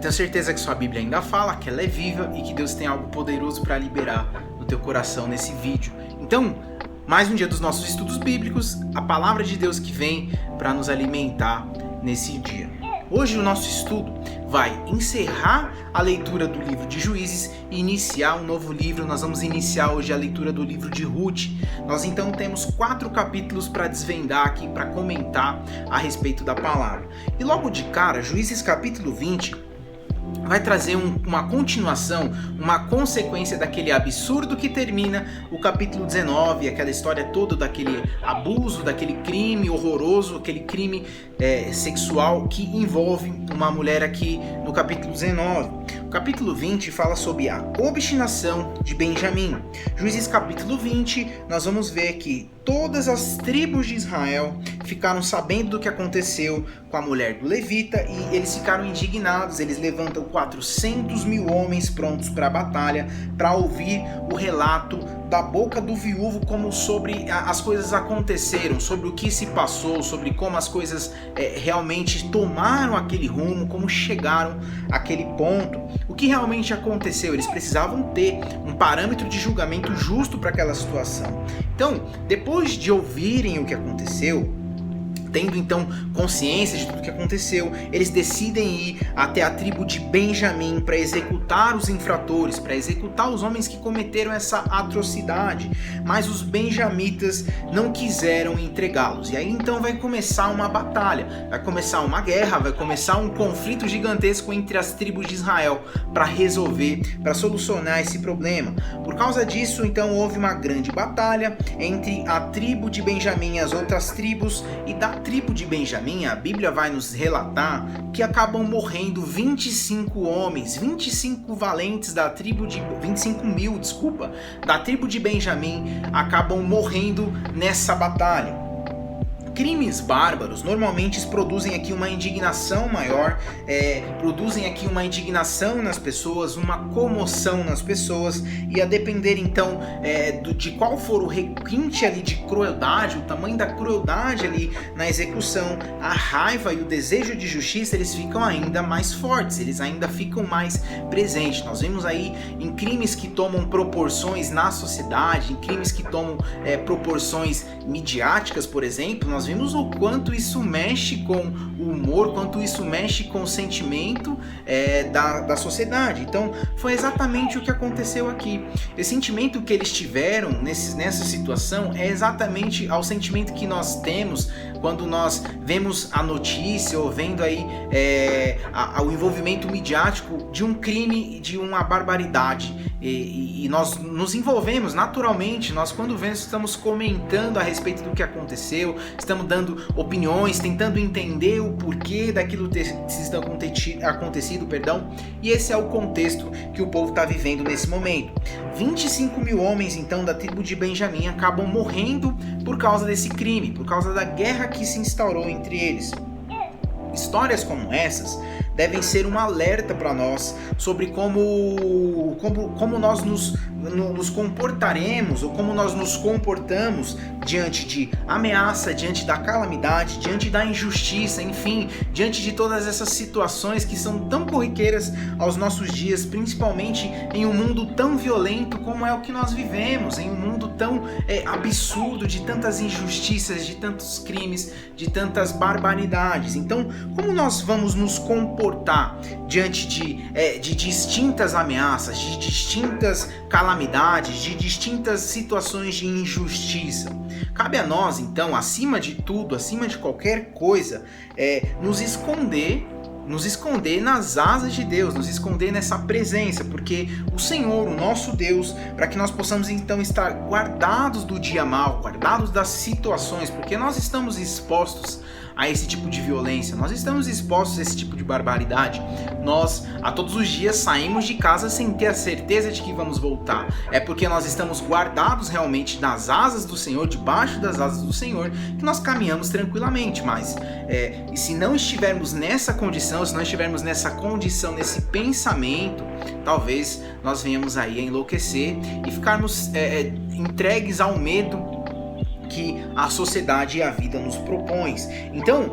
tenho certeza que sua Bíblia ainda fala, que ela é viva e que Deus tem algo poderoso para liberar no teu coração nesse vídeo. Então, mais um dia dos nossos estudos bíblicos, a palavra de Deus que vem para nos alimentar nesse dia. Hoje o nosso estudo vai encerrar a leitura do livro de Juízes e iniciar um novo livro. Nós vamos iniciar hoje a leitura do livro de Ruth. Nós então temos 4 capítulos para desvendar aqui, para comentar a respeito da palavra. E logo de cara, Juízes capítulo 20 vai trazer uma continuação, uma consequência daquele absurdo que termina o capítulo 19, aquela história toda daquele abuso, daquele crime horroroso, aquele crime sexual que envolve uma mulher aqui no capítulo 19. O capítulo 20 fala sobre a obstinação de Benjamim. Juízes capítulo 20, nós vamos ver que todas as tribos de Israel ficaram sabendo do que aconteceu com a mulher do levita e eles ficaram indignados. Eles levantam 400 mil homens prontos para a batalha, para ouvir o relato da boca do viúvo, como sobre as coisas aconteceram, sobre o que se passou, sobre como as coisas realmente tomaram aquele rumo, como chegaram àquele ponto, o que realmente aconteceu. Eles precisavam ter um parâmetro de julgamento justo para aquela situação. Então, depois de ouvirem o que aconteceu, tendo então consciência de tudo que aconteceu, eles decidem ir até a tribo de Benjamim para executar os infratores, para executar os homens que cometeram essa atrocidade. Mas os benjamitas não quiseram entregá-los. E aí então vai começar uma batalha, vai começar uma guerra, vai começar um conflito gigantesco entre as tribos de Israel para resolver, para solucionar esse problema. Por causa disso, então, houve uma grande batalha entre a tribo de Benjamim e as outras tribos, e da tribo de Benjamim, a Bíblia vai nos relatar que acabam morrendo 25 homens, 25 valentes da tribo de 25 mil, da tribo de Benjamim acabam morrendo nessa batalha. Crimes bárbaros normalmente produzem aqui uma indignação maior, produzem aqui uma indignação nas pessoas, uma comoção nas pessoas, e a depender então de qual for o requinte ali de crueldade, o tamanho da crueldade ali na execução, a raiva e o desejo de justiça, eles ficam ainda mais fortes, eles ainda ficam mais presentes. Nós vemos aí em crimes que tomam proporções na sociedade, em crimes que tomam proporções midiáticas, por exemplo, nós vimos o quanto isso mexe com o humor, quanto isso mexe com o sentimento da sociedade. Então foi exatamente o que aconteceu aqui. Esse sentimento que eles tiveram nessa situação é exatamente o sentimento que nós temos quando nós vemos a notícia ou vendo aí o envolvimento midiático de um crime, de uma barbaridade. E nós nos envolvemos naturalmente. Nós, quando vemos, estamos comentando a respeito do que aconteceu, estamos dando opiniões, tentando entender o porquê daquilo ter acontecido, e esse é o contexto que o povo está vivendo nesse momento. 25 mil homens então da tribo de Benjamim acabam morrendo por causa desse crime, por causa da guerra que se instaurou entre eles. Histórias como essas devem ser um alerta para nós sobre como nós nos comportaremos, ou como nós nos comportamos diante de ameaça, diante da calamidade, diante da injustiça, enfim, diante de todas essas situações que são tão corriqueiras aos nossos dias, principalmente em um mundo tão violento como é o que nós vivemos, em um mundo tão absurdo, de tantas injustiças, de tantos crimes, de tantas barbaridades. Então, como nós vamos nos comportar diante de distintas ameaças, de distintas calamidades, de distintas situações de injustiça? Cabe a nós, então, acima de tudo, acima de qualquer coisa, nos esconder nas asas de Deus, nos esconder nessa presença, porque o Senhor, o nosso Deus, para que nós possamos então estar guardados do dia mal, guardados das situações, porque nós estamos expostos a esse tipo de violência, nós estamos expostos a esse tipo de barbaridade. Nós, a todos os dias, saímos de casa sem ter a certeza de que vamos voltar. É porque nós estamos guardados realmente nas asas do Senhor, debaixo das asas do Senhor, que nós caminhamos tranquilamente. Mas e se não estivermos nessa condição, se não estivermos nessa condição, nesse pensamento, talvez nós venhamos aí a enlouquecer e ficarmos entregues ao medo, que a sociedade e a vida nos propõe. Então,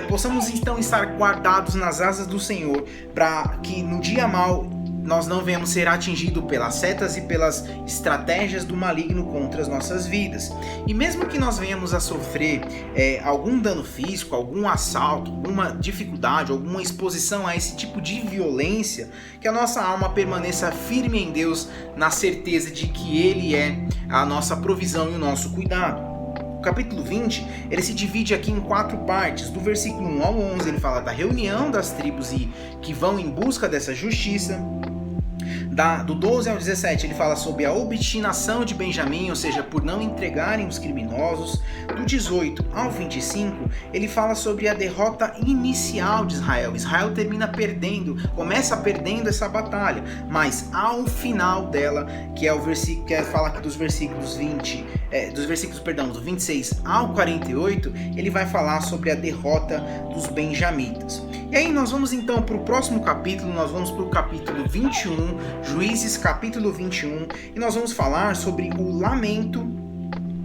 possamos então estar guardados nas asas do Senhor, para que no dia mau nós não venhamos ser atingidos pelas setas e pelas estratégias do maligno contra as nossas vidas. E mesmo que nós venhamos a sofrer algum dano físico, algum assalto, alguma dificuldade, alguma exposição a esse tipo de violência, que a nossa alma permaneça firme em Deus, na certeza de que Ele é a nossa provisão e o nosso cuidado. O capítulo 20, ele se divide aqui em 4 partes. Do versículo 1 ao 11, ele fala da reunião das tribos que vão em busca dessa justiça. Do 12 ao 17, ele fala sobre a obstinação de Benjamim, ou seja, por não entregarem os criminosos. Do 18 ao 25, ele fala sobre a derrota inicial de Israel. Israel começa perdendo essa batalha, mas ao final dela, que é o versículo que fala aqui dos versículos do 26 ao 48, ele vai falar sobre a derrota dos benjamitas. E aí nós vamos então para o próximo capítulo, nós vamos para o capítulo 21, Juízes capítulo 21, e nós vamos falar sobre o lamento.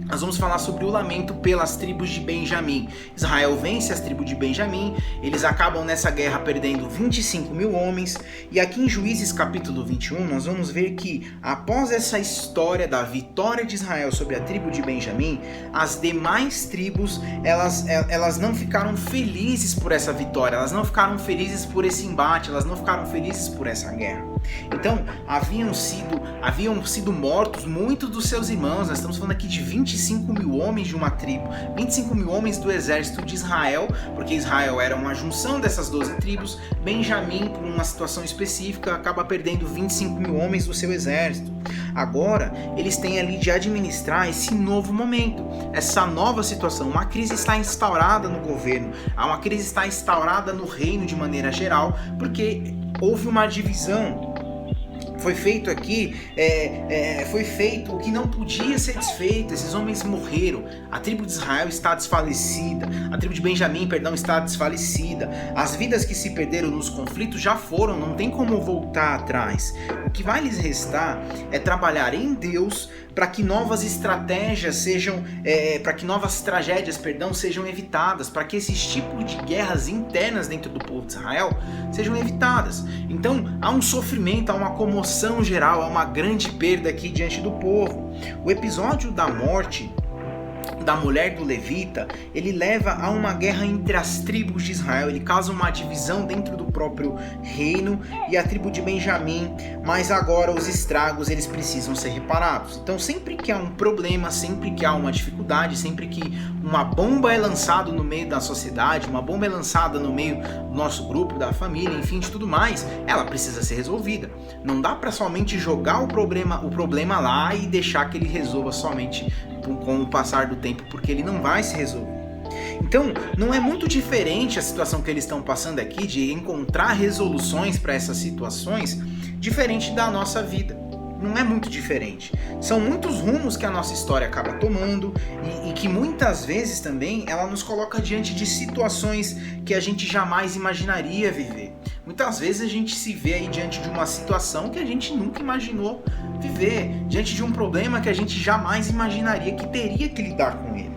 Nós vamos falar sobre o lamento pelas tribos de Benjamim. Israel vence as tribos de Benjamim, eles acabam nessa guerra perdendo 25 mil homens, e aqui em Juízes capítulo 21 nós vamos ver que após essa história da vitória de Israel sobre a tribo de Benjamim, as demais tribos, elas não ficaram felizes por essa vitória, elas não ficaram felizes por esse embate, elas não ficaram felizes por essa guerra. Então, haviam sido mortos muitos dos seus irmãos. Nós estamos falando aqui de 25 mil homens de uma tribo, 25 mil homens do exército de Israel, porque Israel era uma junção dessas 12 tribos. Benjamim, por uma situação específica, acaba perdendo 25 mil homens do seu exército. Agora, eles têm ali de administrar esse novo momento, essa nova situação. Uma crise está instaurada no governo, uma crise está instaurada no reino de maneira geral, porque houve uma divisão. Foi feito aqui, foi feito o que não podia ser desfeito. Esses homens morreram. A tribo de Israel está desfalecida. A tribo de Benjamim, está desfalecida. As vidas que se perderam nos conflitos já foram, não tem como voltar atrás. O que vai lhes restar é trabalhar em Deus para que novas estratégias para que novas tragédias, sejam evitadas, para que esses tipos de guerras internas dentro do povo de Israel sejam evitadas. Então, há um sofrimento, há uma comoção geral, há uma grande perda aqui diante do povo. O episódio da morte da mulher do levita, ele leva a uma guerra entre as tribos de Israel, ele causa uma divisão dentro do próprio reino e a tribo de Benjamim, mas agora os estragos eles precisam ser reparados. Então sempre que há um problema, sempre que há uma dificuldade, sempre que uma bomba é lançada no meio da sociedade, uma bomba é lançada no meio do nosso grupo, da família, enfim, de tudo mais, ela precisa ser resolvida. Não dá para somente jogar o problema lá e deixar que ele resolva somente com o passar do tempo, porque ele não vai se resolver. Então, não é muito diferente a situação que eles estão passando aqui, de encontrar resoluções para essas situações, diferente da nossa vida. Não é muito diferente. São muitos rumos que a nossa história acaba tomando e que muitas vezes também ela nos coloca diante de situações que a gente jamais imaginaria viver. Muitas vezes a gente se vê aí diante de uma situação que a gente nunca imaginou viver, diante de um problema que a gente jamais imaginaria que teria que lidar com ele.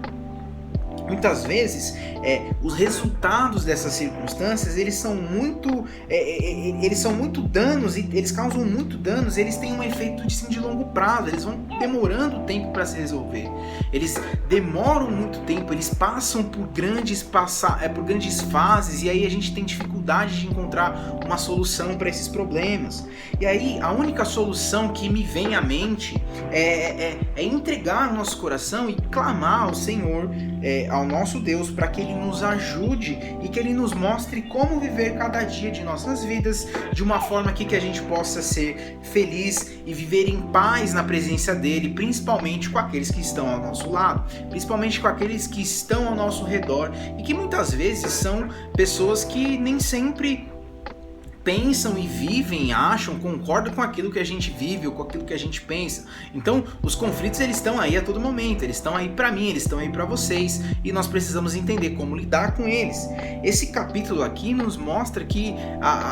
Muitas vezes, os resultados dessas circunstâncias, eles são muito danos, e eles causam muito danos, eles têm um efeito de longo prazo, eles vão demorando tempo para se resolver. Eles demoram muito tempo, eles passam por grandes fases, e aí a gente tem dificuldade de encontrar uma solução para esses problemas. E aí, a única solução que me vem à mente é entregar o nosso coração e clamar ao Senhor, ao nosso Deus, para que Ele nos ajude e que Ele nos mostre como viver cada dia de nossas vidas de uma forma que a gente possa ser feliz e viver em paz na presença dEle, principalmente com aqueles que estão ao nosso lado, principalmente com aqueles que estão ao nosso redor e que muitas vezes são pessoas que nem sempre pensam e vivem, acham, concordam com aquilo que a gente vive ou com aquilo que a gente pensa. Então, os conflitos eles estão aí a todo momento, eles estão aí para mim, eles estão aí para vocês e nós precisamos entender como lidar com eles. Esse capítulo aqui nos mostra que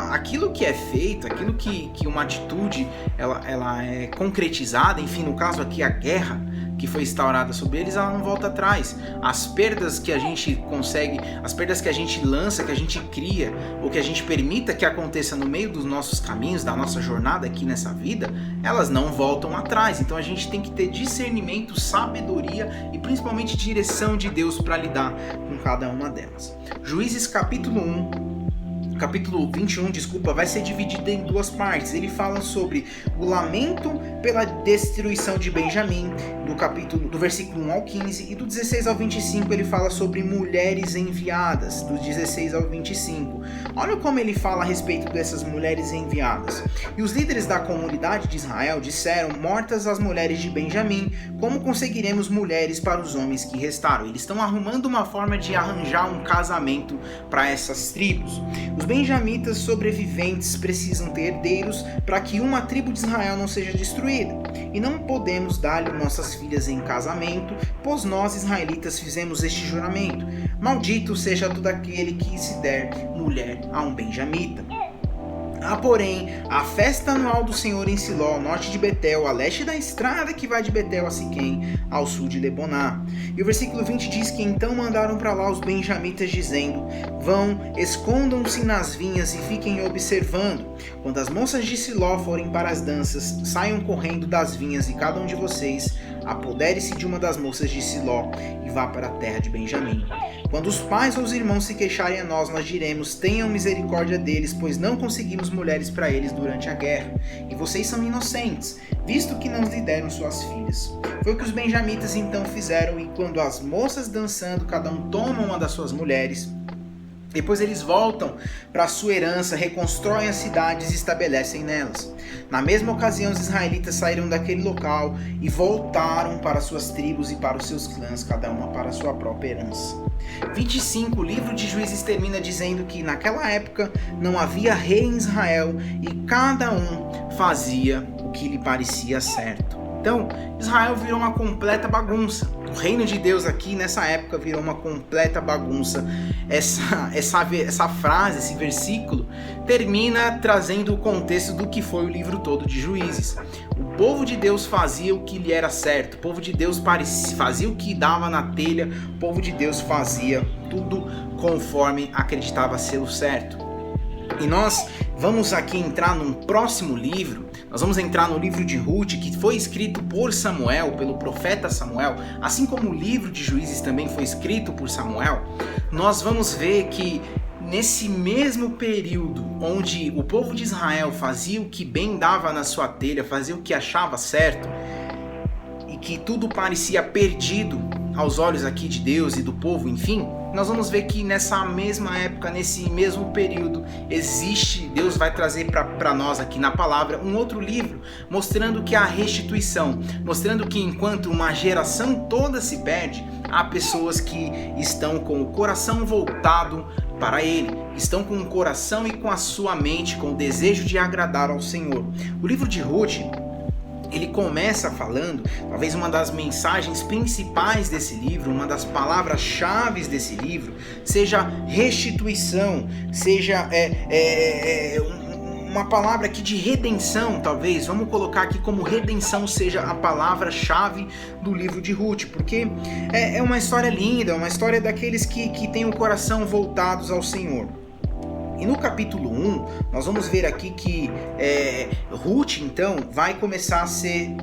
aquilo que é feito, aquilo que uma atitude ela é concretizada, enfim, no caso aqui a guerra, que foi instaurada sobre eles, ela não volta atrás. As perdas que a gente consegue, as perdas que a gente lança, que a gente cria, ou que a gente permita que aconteça no meio dos nossos caminhos, da nossa jornada aqui nessa vida, elas não voltam atrás. Então a gente tem que ter discernimento, sabedoria e principalmente direção de Deus para lidar com cada uma delas. Juízes capítulo 21, vai ser dividido em duas partes. Ele fala sobre o lamento pela destruição de Benjamim, do versículo 1 ao 15, e do 16 ao 25 ele fala sobre mulheres enviadas, do 16 ao 25. Olha como ele fala a respeito dessas mulheres enviadas. E os líderes da comunidade de Israel disseram: mortas as mulheres de Benjamim, como conseguiremos mulheres para os homens que restaram? Eles estão arrumando uma forma de arranjar um casamento para essas tribos. Os benjamitas sobreviventes precisam ter herdeiros para que uma tribo de Israel não seja destruída. E não podemos dar-lhe nossas filhas em casamento, pois nós israelitas fizemos este juramento: maldito seja todo aquele que se der mulher a um benjamita. Há, porém, a festa anual do Senhor em Siló, ao norte de Betel, a leste da estrada que vai de Betel a Siquém, ao sul de Leboná. E o versículo 20 diz que então mandaram para lá os benjamitas, dizendo: vão, escondam-se nas vinhas e fiquem observando. Quando as moças de Siló forem para as danças, saiam correndo das vinhas, e cada um de vocês apodere-se de uma das moças de Siló e vá para a terra de Benjamim. Quando os pais ou os irmãos se queixarem a nós, nós diremos: tenham misericórdia deles, pois não conseguimos mulheres para eles durante a guerra. E vocês são inocentes, visto que não lhes deram suas filhas. Foi o que os benjamitas então fizeram, e quando as moças dançando, cada um toma uma das suas mulheres, depois eles voltam para a sua herança, reconstroem as cidades e estabelecem nelas. Na mesma ocasião, os israelitas saíram daquele local e voltaram para suas tribos e para os seus clãs, cada uma para a sua própria herança. 25, o livro de Juízes termina dizendo que naquela época não havia rei em Israel e cada um fazia o que lhe parecia certo. Então, Israel virou uma completa bagunça. O reino de Deus aqui nessa época virou uma completa bagunça. Essa frase, esse versículo, termina trazendo o contexto do que foi o livro todo de Juízes. O povo de Deus fazia o que lhe era certo. O povo de Deus fazia o que dava na telha. O povo de Deus fazia tudo conforme acreditava ser o certo. E nós vamos aqui entrar num próximo livro. Nós vamos entrar no livro de Ruth, que foi escrito por Samuel, pelo profeta Samuel, assim como o livro de Juízes também foi escrito por Samuel. Nós vamos ver que nesse mesmo período onde o povo de Israel fazia o que bem dava na sua telha, fazia o que achava certo, e que tudo parecia perdido aos olhos aqui de Deus e do povo, enfim, nós vamos ver que nessa mesma época, nesse mesmo período, Deus vai trazer para nós aqui na palavra um outro livro, mostrando que há restituição, mostrando que enquanto uma geração toda se perde, há pessoas que estão com o coração voltado para Ele, estão com o coração e com a sua mente, com o desejo de agradar ao Senhor. O livro de Ruth, ele começa falando, talvez uma das mensagens principais desse livro, uma das palavras-chave desse livro, seja restituição, seja uma palavra aqui de redenção, talvez. Vamos colocar aqui como redenção seja a palavra-chave do livro de Ruth, porque é uma história linda, uma história daqueles que têm o coração voltados ao Senhor. E no capítulo 1, nós vamos ver aqui que Ruth, então, vai começar a ser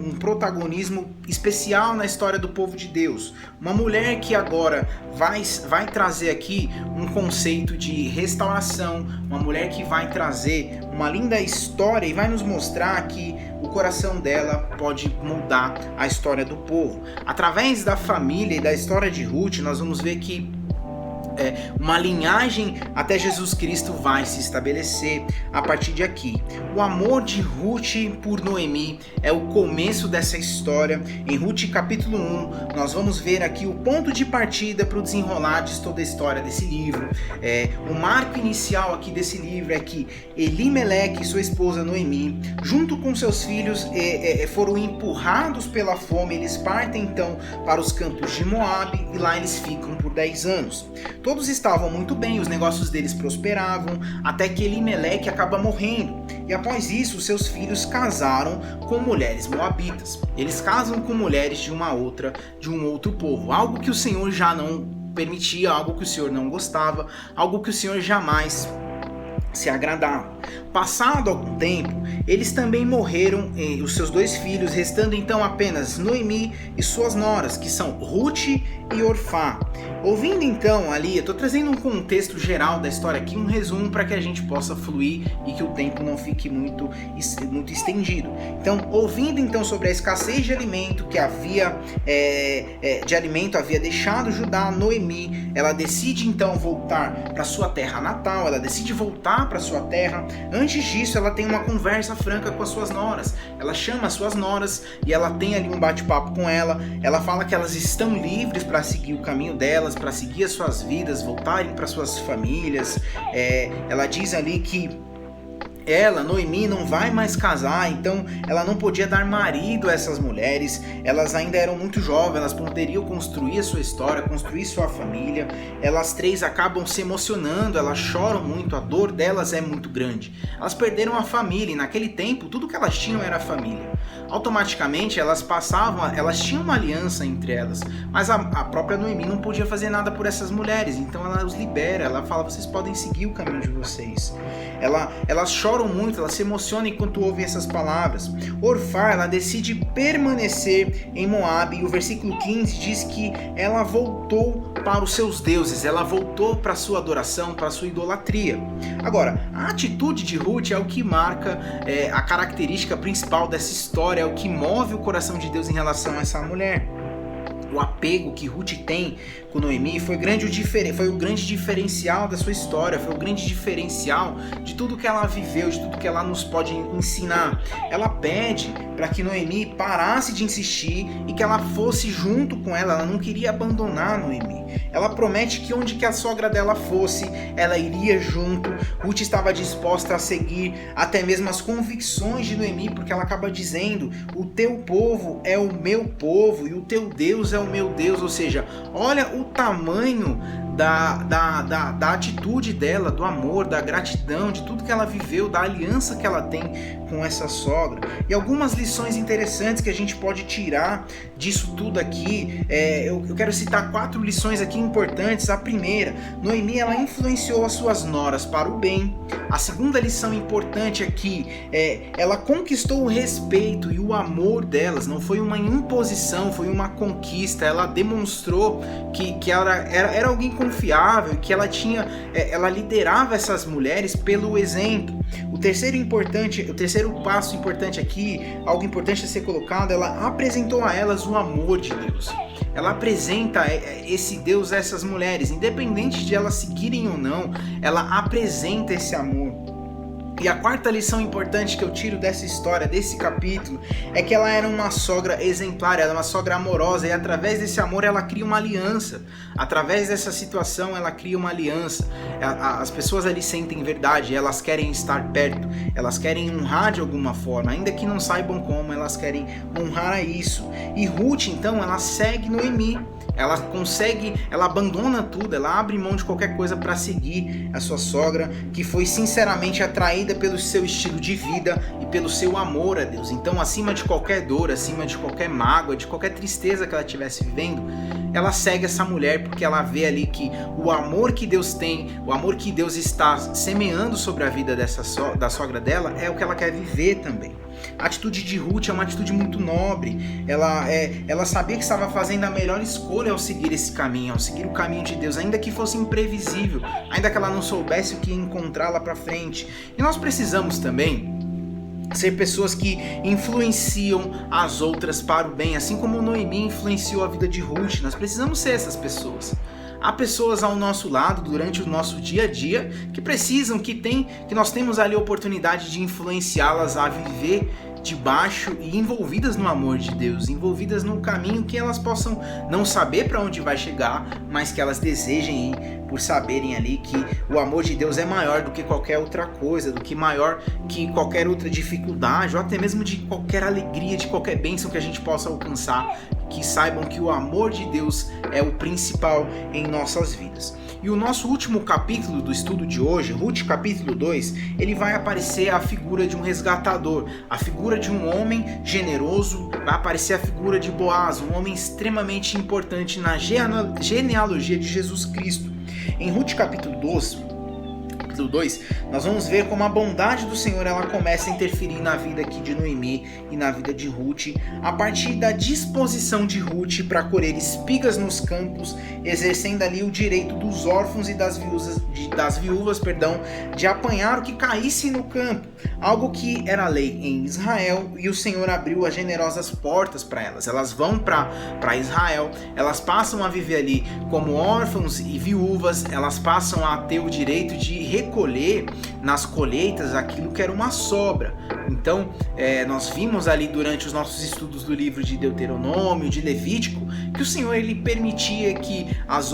um protagonismo especial na história do povo de Deus. Uma mulher que agora vai trazer aqui um conceito de restauração, uma mulher que vai trazer uma linda história e vai nos mostrar que o coração dela pode mudar a história do povo. Através da família e da história de Ruth, nós vamos ver que uma linhagem até Jesus Cristo vai se estabelecer a partir de aqui. O amor de Ruth por Noemi é o começo dessa história. Em Ruth capítulo 1, nós vamos ver aqui o ponto de partida para o desenrolar de toda a história desse livro. O marco inicial aqui desse livro é que Elimeleque e sua esposa Noemi, junto com seus filhos, foram empurrados pela fome. Eles partem então para os campos de Moabe e lá eles ficam por 10 anos. todos estavam muito bem, os negócios deles prosperavam, até que Elimeleque acaba morrendo. E após isso, seus filhos casaram com mulheres moabitas. Eles casam com mulheres de um outro povo, algo que o Senhor já não permitia, algo que o Senhor não gostava, algo que o Senhor jamais se agradava. Passado algum tempo, eles também morreram, os seus 2 filhos, restando então apenas Noemi e suas noras, que são Ruth e Orfá. Ouvindo então ali, eu estou trazendo um contexto geral da história aqui, um resumo para que a gente possa fluir e que o tempo não fique muito estendido. Então, ouvindo então sobre a escassez de alimento que havia havia deixado Judá, Noemi, ela decide então voltar para sua terra natal, ela decide voltar para sua terra. Antes disso, ela tem uma conversa franca com as suas noras. Ela chama as suas noras e ela tem ali um bate-papo com ela. Ela fala que elas estão livres para seguir o caminho delas, para seguir as suas vidas, voltarem para suas famílias. Ela diz ali que ela, Noemi, não vai mais casar, então ela não podia dar marido a essas mulheres, elas ainda eram muito jovens, elas poderiam construir a sua história, construir sua família. Elas 3 acabam se emocionando, elas choram muito, a dor delas é muito grande. Elas perderam a família e naquele tempo tudo que elas tinham era a família. Automaticamente elas tinham uma aliança entre elas, mas a própria Noemi não podia fazer nada por essas mulheres, então ela os libera, ela fala, vocês podem seguir o caminho de vocês. Elas choram muito, elas se emocionam enquanto ouvem essas palavras. Orfá, ela decide permanecer em Moabe, e o versículo 15 diz que ela voltou para os seus deuses, ela voltou para a sua adoração, para a sua idolatria. Agora, a atitude de Ruth é o que marca a característica principal dessa história, é o que move o coração de Deus em relação a essa mulher. O apego que Ruth tem com Noemi foi o grande diferencial da sua história, foi o grande diferencial de tudo que ela viveu, de tudo que ela nos pode ensinar. Ela pede para que Noemi parasse de insistir e que ela fosse junto com ela não queria abandonar Noemi. Ela promete que onde que a sogra dela fosse, ela iria junto. Ruth estava disposta a seguir até mesmo as convicções de Noemi, porque ela acaba dizendo, o teu povo é o meu povo e o teu Deus é o meu Deus. Ou seja, olha o tamanho da atitude dela, do amor, da gratidão, de tudo que ela viveu, da aliança que ela tem com essa sogra. E algumas lições interessantes que a gente pode tirar disso tudo aqui, eu quero citar 4 lições aqui importantes. A primeira, Noemi, ela influenciou as suas noras para o bem. A segunda lição importante aqui, ela conquistou o respeito e o amor delas, não foi uma imposição, foi uma conquista. Ela demonstrou que ela era alguém confiável, que ela liderava essas mulheres pelo exemplo. O terceiro passo importante aqui, algo importante a ser colocado, ela apresentou a elas o amor de Deus. Ela apresenta esse Deus a essas mulheres, independente de elas seguirem ou não, ela apresenta esse amor. E a quarta lição importante que eu tiro dessa história, desse capítulo, é que ela era uma sogra exemplar, ela era uma sogra amorosa, e através desse amor ela cria uma aliança. Através dessa situação ela cria uma aliança. As pessoas ali sentem verdade, elas querem estar perto, elas querem honrar de alguma forma, ainda que não saibam como, elas querem honrar a isso. E Ruth, então, ela segue Noemi. Ela abandona tudo, ela abre mão de qualquer coisa para seguir a sua sogra, que foi sinceramente atraída pelo seu estilo de vida e pelo seu amor a Deus. Então, acima de qualquer dor, acima de qualquer mágoa, de qualquer tristeza que ela estivesse vivendo, ela segue essa mulher porque ela vê ali que o amor que Deus tem, o amor que Deus está semeando sobre a vida da sogra dela, é o que ela quer viver também. A atitude de Ruth é uma atitude muito nobre. Ela sabia que estava fazendo a melhor escolha ao seguir esse caminho, ao seguir o caminho de Deus, ainda que fosse imprevisível, ainda que ela não soubesse o que ia encontrar lá para frente. E nós precisamos também ser pessoas que influenciam as outras para o bem, assim como Noemi influenciou a vida de Ruth. Nós precisamos ser essas pessoas. Há pessoas ao nosso lado durante o nosso dia a dia que precisam, que nós temos ali a oportunidade de influenciá-las a viver debaixo e envolvidas no amor de Deus, envolvidas no caminho que elas possam não saber para onde vai chegar, mas que elas desejem ir por saberem ali que o amor de Deus é maior do que qualquer outra coisa, do que maior que qualquer outra dificuldade, ou até mesmo de qualquer alegria, de qualquer bênção que a gente possa alcançar, que saibam que o amor de Deus é o principal em nossas vidas. E E o nosso último capítulo do estudo de hoje, Ruth capítulo 2, ele vai aparecer a figura de um resgatador, a figura de um homem generoso, vai aparecer a figura de Boaz, um homem extremamente importante na genealogia de Jesus Cristo. Em Ruth capítulo 2, nós vamos ver como a bondade do Senhor ela começa a interferir na vida aqui de Noemi e na vida de Ruth, a partir da disposição de Ruth para colher espigas nos campos, exercendo ali o direito dos órfãos e das viúvas, de apanhar o que caísse no campo, algo que era lei em Israel, e o Senhor abriu as generosas portas para elas. Elas vão para Israel, elas passam a viver ali como órfãos e viúvas, elas passam a ter o direito de recolher nas colheitas aquilo que era uma sobra. Então, nós vimos ali durante os nossos estudos do livro de Deuteronômio, de Levítico, que o Senhor ele permitia que os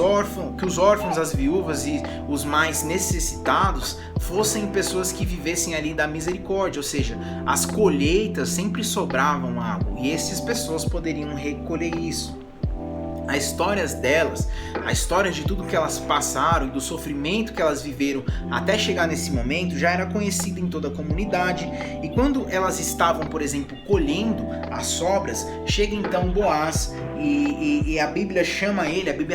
órfãos, as viúvas e os mais necessitados fossem pessoas que vivessem ali da misericórdia, ou seja, as colheitas sempre sobravam algo e essas pessoas poderiam recolher isso. As histórias delas, a história de tudo que elas passaram e do sofrimento que elas viveram até chegar nesse momento já era conhecida em toda a comunidade, e quando elas estavam, por exemplo, colhendo as sobras, chega então Boaz e a Bíblia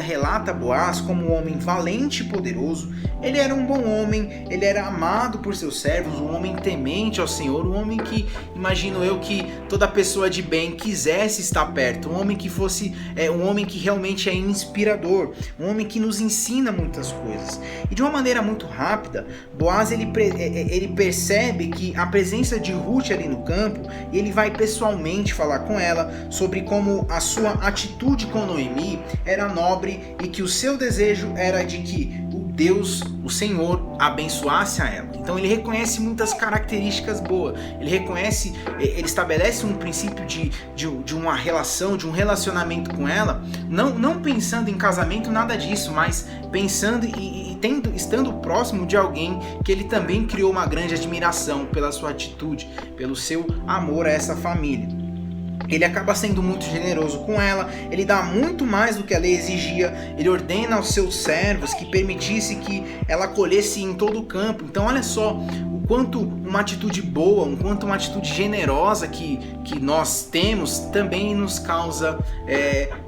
relata Boaz como um homem valente e poderoso. Ele era um bom homem, ele era amado por seus servos, um homem temente ao Senhor, um homem que, imagino eu, que toda pessoa de bem quisesse estar perto, um homem que fosse um homem que realmente é inspirador, um homem que nos ensina muitas coisas. E de uma maneira muito rápida, Boaz ele percebe que a presença de Ruth ali no campo, e ele vai pessoalmente falar com ela sobre como a sua atitude com Noemi era nobre e que o seu desejo era de que o Senhor, abençoasse a ela. Então ele reconhece muitas características boas, ele estabelece um princípio de uma relação, de um relacionamento com ela, não pensando em casamento, nada disso, mas pensando e estando próximo de alguém que ele também criou uma grande admiração pela sua atitude, pelo seu amor a essa família. Ele acaba sendo muito generoso com ela, ele dá muito mais do que a lei exigia, ele ordena aos seus servos que permitisse que ela colhesse em todo o campo. Então olha só o quanto uma atitude boa, o quanto uma atitude generosa que nós temos também nos causa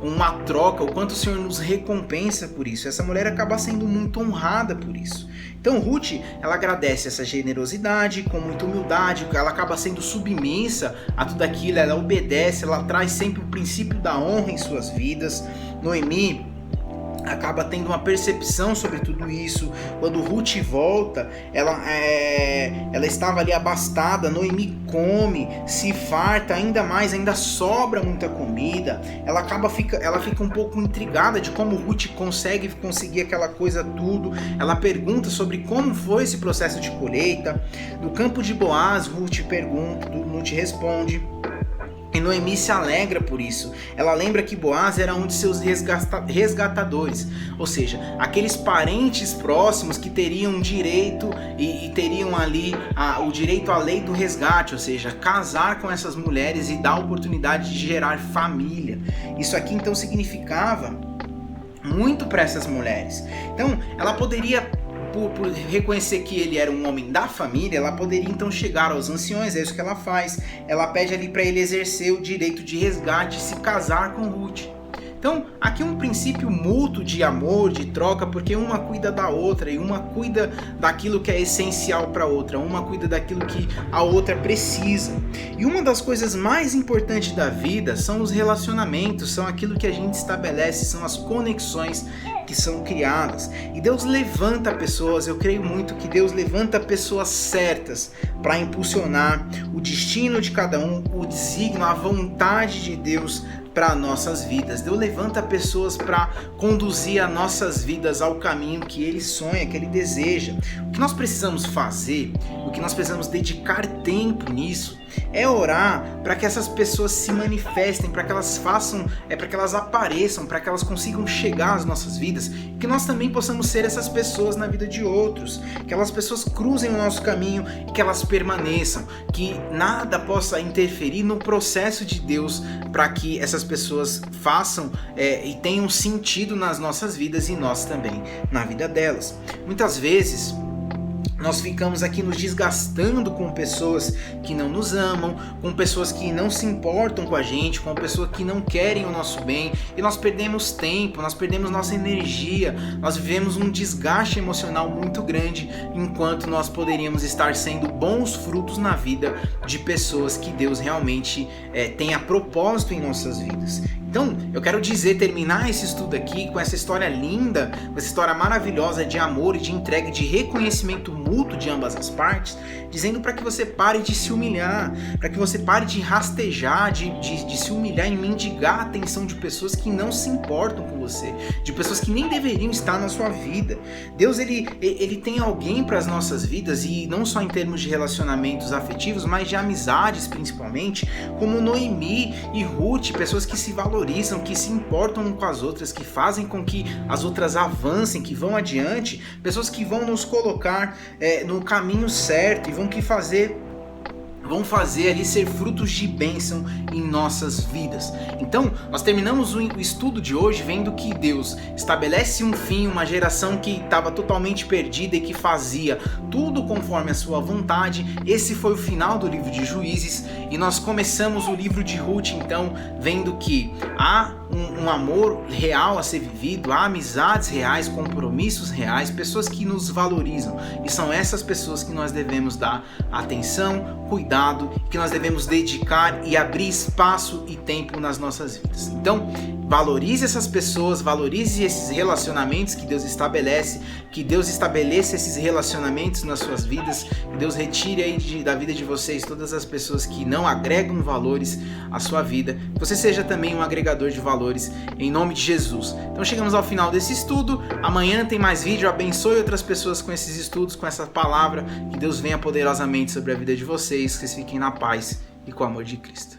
uma troca, o quanto o Senhor nos recompensa por isso. Essa mulher acaba sendo muito honrada por isso. Então Ruth, ela agradece essa generosidade com muita humildade, ela acaba sendo submissa a tudo aquilo, ela obedece, ela traz sempre o princípio da honra em suas vidas. Noemi acaba tendo uma percepção sobre tudo isso. Quando Ruth volta, ela estava ali abastada, Noemi come, se farta ainda mais, ainda sobra muita comida. Ela fica um pouco intrigada de como Ruth conseguir aquela coisa tudo. Ela pergunta sobre como foi esse processo de colheita. No campo de Boaz, Ruth responde. E Noemi se alegra por isso. Ela lembra que Boaz era um de seus resgatadores, ou seja, aqueles parentes próximos que teriam direito e teriam ali o direito à lei do resgate, ou seja, casar com essas mulheres e dar a oportunidade de gerar família. Isso aqui então significava muito para essas mulheres. Então ela poderia, por reconhecer que ele era um homem da família, ela poderia então chegar aos anciões, é isso que ela faz. Ela pede ali para ele exercer o direito de resgate e se casar com Ruth. Então, aqui um princípio mútuo de amor, de troca, porque uma cuida da outra e uma cuida daquilo que é essencial para a outra, uma cuida daquilo que a outra precisa. E uma das coisas mais importantes da vida são os relacionamentos, são aquilo que a gente estabelece, são as conexões que são criadas. E Deus levanta pessoas, eu creio muito que Deus levanta pessoas certas para impulsionar o destino de cada um, o desígnio, a vontade de Deus para nossas vidas. Deus levanta pessoas para conduzir as nossas vidas ao caminho que Ele sonha, que Ele deseja. O que nós precisamos fazer, o que nós precisamos dedicar tempo nisso, é orar para que essas pessoas se manifestem, para que elas façam, para que elas apareçam, para que elas consigam chegar às nossas vidas, que nós também possamos ser essas pessoas na vida de outros, que aquelas pessoas cruzem o nosso caminho e que elas permaneçam, que nada possa interferir no processo de Deus para que essas pessoas façam e tenham sentido nas nossas vidas e nós também na vida delas. Muitas vezes nós ficamos aqui nos desgastando com pessoas que não nos amam, com pessoas que não se importam com a gente, com pessoas que não querem o nosso bem, e nós perdemos tempo, nós perdemos nossa energia, nós vivemos um desgaste emocional muito grande, enquanto nós poderíamos estar sendo bons frutos na vida de pessoas que Deus realmente tem a propósito em nossas vidas. Então, eu quero terminar esse estudo aqui com essa história linda, com essa história maravilhosa de amor e de entrega, de reconhecimento mútuo de ambas as partes, dizendo para que você pare de se humilhar, para que você pare de rastejar, de se humilhar e mendigar a atenção de pessoas que não se importam com você, de pessoas que nem deveriam estar na sua vida. Deus, ele tem alguém para as nossas vidas, e não só em termos de relacionamentos afetivos, mas de amizades principalmente, como Noemi e Ruth, pessoas que se valorizam, que se importam com as outras, que fazem com que as outras avancem, que vão adiante, pessoas que vão nos colocar no caminho certo e vão fazer ali ser frutos de bênção em nossas vidas. Então, nós terminamos o estudo de hoje vendo que Deus estabelece um fim, uma geração que estava totalmente perdida e que fazia tudo conforme a sua vontade. Esse foi o final do livro de Juízes, e nós começamos o livro de Ruth, então, vendo que há um amor real a ser vivido, há amizades reais, compromissos reais, pessoas que nos valorizam, e são essas pessoas que nós devemos dar atenção, cuidado, que nós devemos dedicar e abrir espaço e tempo nas nossas vidas. Então, valorize essas pessoas, valorize esses relacionamentos que Deus estabelece, que Deus estabeleça esses relacionamentos nas suas vidas, que Deus retire aí da vida de vocês todas as pessoas que não agregam valores à sua vida, que você seja também um agregador de valores, em nome de Jesus. Então chegamos ao final desse estudo, amanhã tem mais vídeo, abençoe outras pessoas com esses estudos, com essa palavra, que Deus venha poderosamente sobre a vida de vocês, que vocês fiquem na paz e com o amor de Cristo.